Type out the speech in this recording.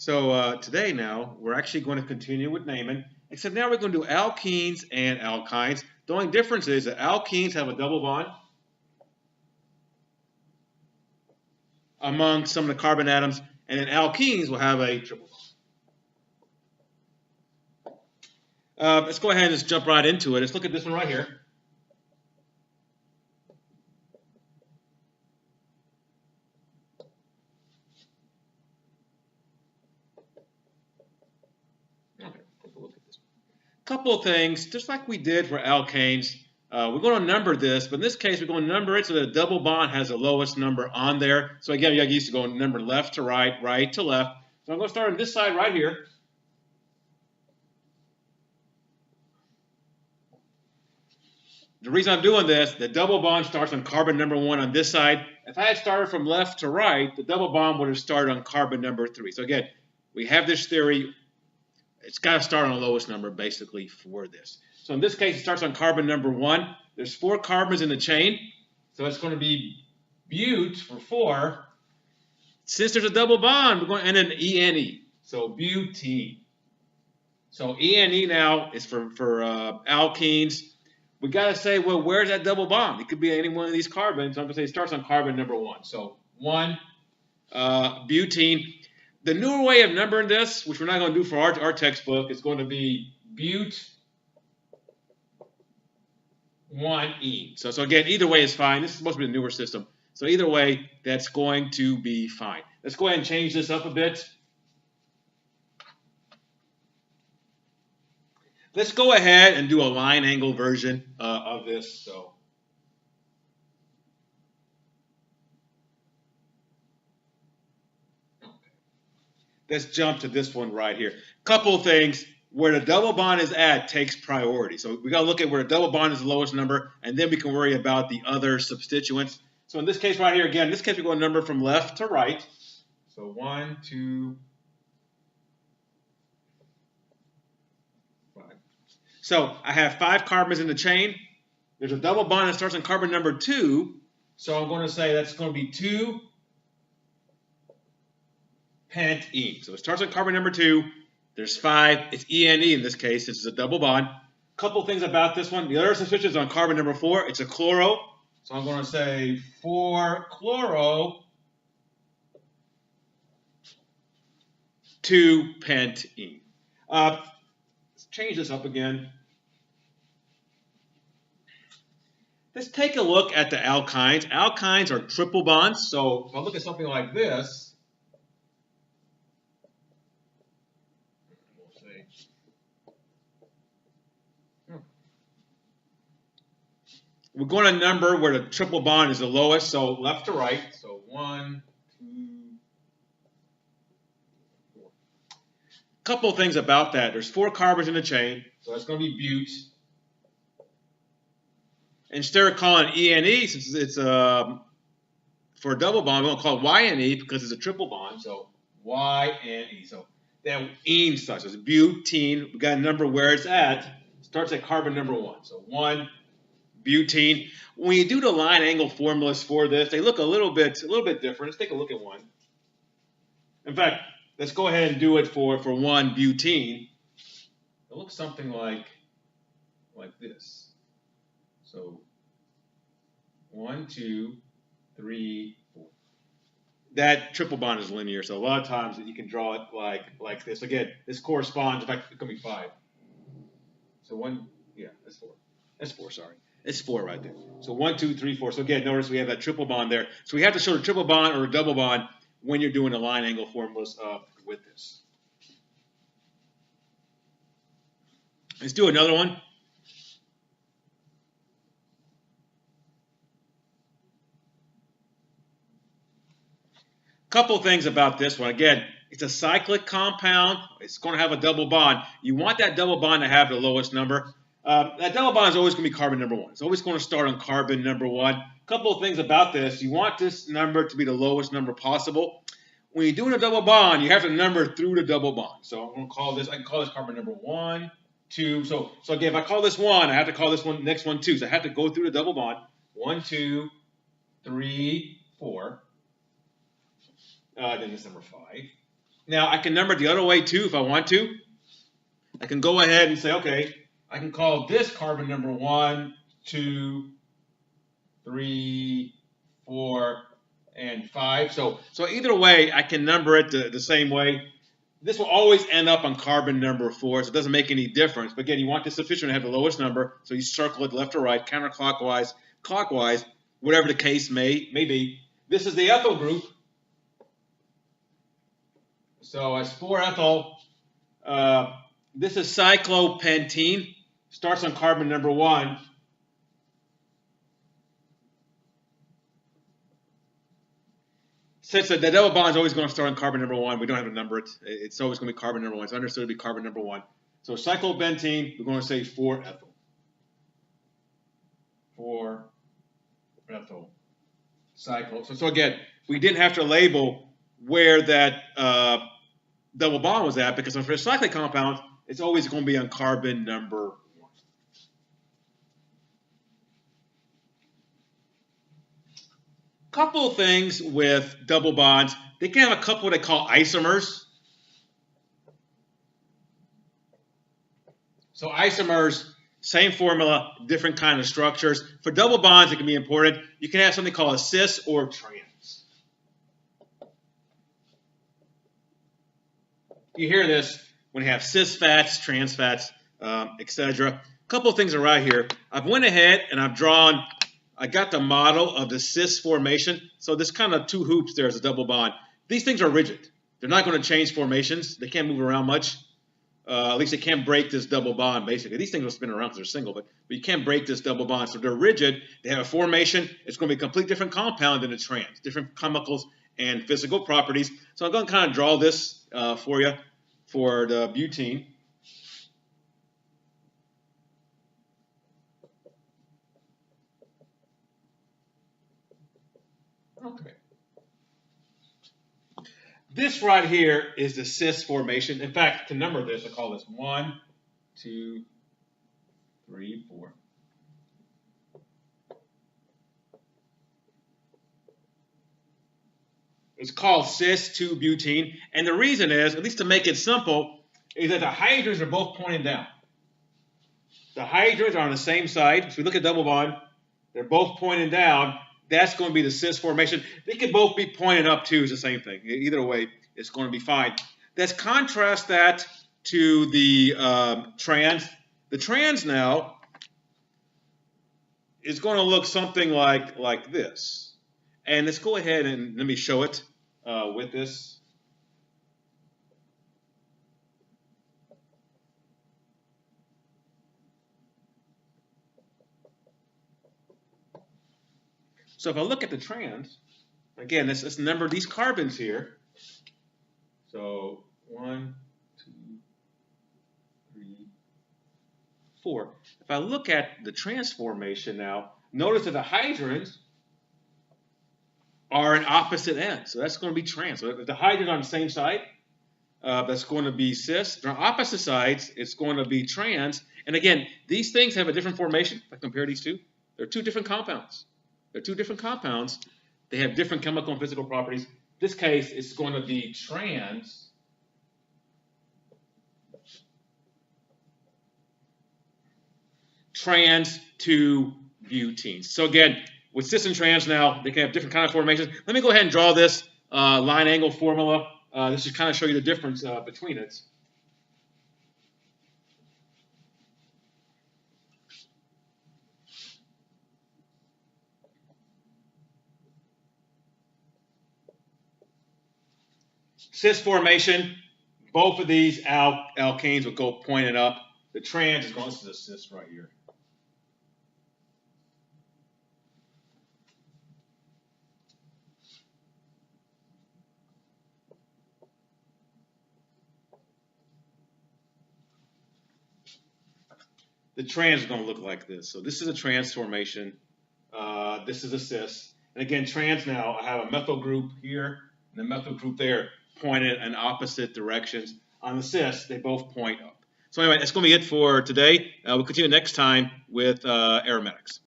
So today now, we're actually going to continue with naming, except now we're going to do alkenes and alkynes. The only difference is that alkenes have a double bond among some of the carbon atoms, and then alkenes will have a triple bond. Let's go ahead and just jump right into it. Let's look at this one right here. Couple of things, just like we did for alkanes. We're going to number this, but in this case, we're going to number it so that the double bond has the lowest number on there. So again, you got used to going number left to right, right to left. So I'm going to start on this side right here. The reason I'm doing this, the double bond starts on carbon number 1 on this side. If I had started from left to right, the double bond would have started on carbon number 3. So again, we have this theory. It's got to start on the lowest number, basically, for this. So in this case, it starts on carbon number 1. There's 4 carbons in the chain, so it's going to be but for 4. Since there's a double bond, we're going to end in ene, so butene. So ene now is for alkenes. We got to say, well, where's that double bond? It could be any one of these carbons. So I'm going to say it starts on carbon number 1. So 1, butene. The newer way of numbering this, which we're not going to do for our textbook, is going to be but1ene. So again, either way is fine. This is supposed to be the newer system. So either way, that's going to be fine. Let's go ahead and change this up a bit. Let's go ahead and do a line angle version of this. So let's jump to this one right here. Couple of things. Where the double bond is at takes priority. So we got to look at where the double bond is the lowest number, and then we can worry about the other substituents. So in this case right here, again, in this case we're going to number from left to right. So 1, 2, 5. So I have 5 carbons in the chain. There's a double bond that starts on carbon number 2. So I'm going to say that's going to be 2 pentene. So it starts on carbon number 2. There's 5. It's ene in this case. This is a double bond. Couple things about this one. The other substitution is on carbon number 4. It's a chloro. So I'm going to say 4 chloro 2 pentene. Let's change this up again. Let's take a look at the alkynes. Alkynes are triple bonds. So if I look at something like this, we're going to number where the triple bond is the lowest, so left to right. So 1, 2, 4. Couple of things about that. There's 4 carbons in the chain, so that's going to be but. Instead of calling it ene, since it's for a double bond, we're going to call it yne because it's a triple bond. So yne. So that ene starts. So it's butene. We got a number where it's at. Starts at carbon number 1. So 1. Butene. When you do the line angle formulas for this, they look a little bit different. Let's take a look at one. In fact, let's go ahead and do it for 1 butene. It looks something like this. So 1, 2, 3, 4. That triple bond is linear, so a lot of times you can draw it like this. Again, this corresponds. In fact, it could be 5. So 1, yeah, that's 4. That's 4. Sorry. It's 4 right there. So 1, 2, 3, 4. So again, notice we have that triple bond there. So we have to show the triple bond or a double bond when you're doing the line angle formulas with this. Let's do another one. Couple things about this one. Again, it's a cyclic compound. It's going to have a double bond. You want that double bond to have the lowest number. That double bond is always going to be carbon number 1. It's always going to start on carbon number 1. A couple of things about this. You want this number to be the lowest number possible. When you're doing a double bond, you have to number through the double bond. So I'm going to call this, I can call this carbon number 1, 2. So again, if I call this 1, I have to call this one next one 2. So I have to go through the double bond. 1, 2, 3, 4. Then this number 5. Now, I can number it the other way too if I want to. I can go ahead and say, okay, I can call this carbon number 1, 2, 3, 4, and 5. So either way, I can number it the same way. This will always end up on carbon number 4, so it doesn't make any difference. But again, you want this sufficient to have the lowest number, so you circle it left or right, counterclockwise, clockwise, whatever the case may be. This is the ethyl group. So as 4-ethyl, this is cyclopentene. Starts on carbon number 1. Since the double bond is always going to start on carbon number 1, we don't have to number it. It's always going to be carbon number 1. It's understood to be carbon number 1. So cyclopentene, we're going to say 4-ethyl. 4-ethyl cycle. So again, we didn't have to label where that double bond was at, because for a cyclic compound, it's always going to be on carbon number 1. Couple of things with double bonds. They can have a couple they call isomers. So isomers, same formula, different kind of structures. For double bonds, it can be important. You can have something called a cis or trans. You hear this when you have cis fats, trans fats, etc. A couple of things are right here. I've went ahead and I got the model of the cis formation. So this kind of 2 hoops there is a double bond. These things are rigid. They're not going to change formations. They can't move around much. At least they can't break this double bond, basically. These things will spin around because they're single, but you can't break this double bond. So they're rigid. They have a formation. It's going to be a completely different compound than a trans, different chemicals and physical properties. So I'm going to kind of draw this for you for the butene. Okay. This right here is the cis formation. In fact, to number this, I call this 1, 2, 3, 4. It's called cis-2-butene, and the reason is, at least to make it simple, is that the hydrogens are both pointing down. The hydrogens are on the same side. So we look at double bond, they're both pointing down. That's going to be the cis formation. They could both be pointed up too. It's the same thing. Either way, it's going to be fine. Let's contrast that to the trans. The trans now is going to look something like this. And let's go ahead and let me show it with this. So if I look at the trans, again, let's number these carbons here. So 1, 2, 3, 4. If I look at the transformation now, notice that the hydrogens are in opposite ends. So that's going to be trans. So if the hydrogen on the same side, that's going to be cis. If they're on opposite sides, it's going to be trans. And again, these things have a different formation. If I compare these two, they're 2 different compounds. They're 2 different compounds. They have different chemical and physical properties. In this case, it's going to be trans. Trans to butene. So again, with cis and trans now, they can have different kind of formations. Let me go ahead and draw this line angle formula. This should kind of show you the difference between it. Cis formation, both of these alkanes will go pointed up. The trans is going, this is a cis right here. The trans is going to look like this. So this is a trans formation. This is a cis. And again, trans now, I have a methyl group here and a methyl group there pointed in opposite directions. On the cis, they both point up. So anyway, that's going to be it for today. We'll continue next time with aromatics.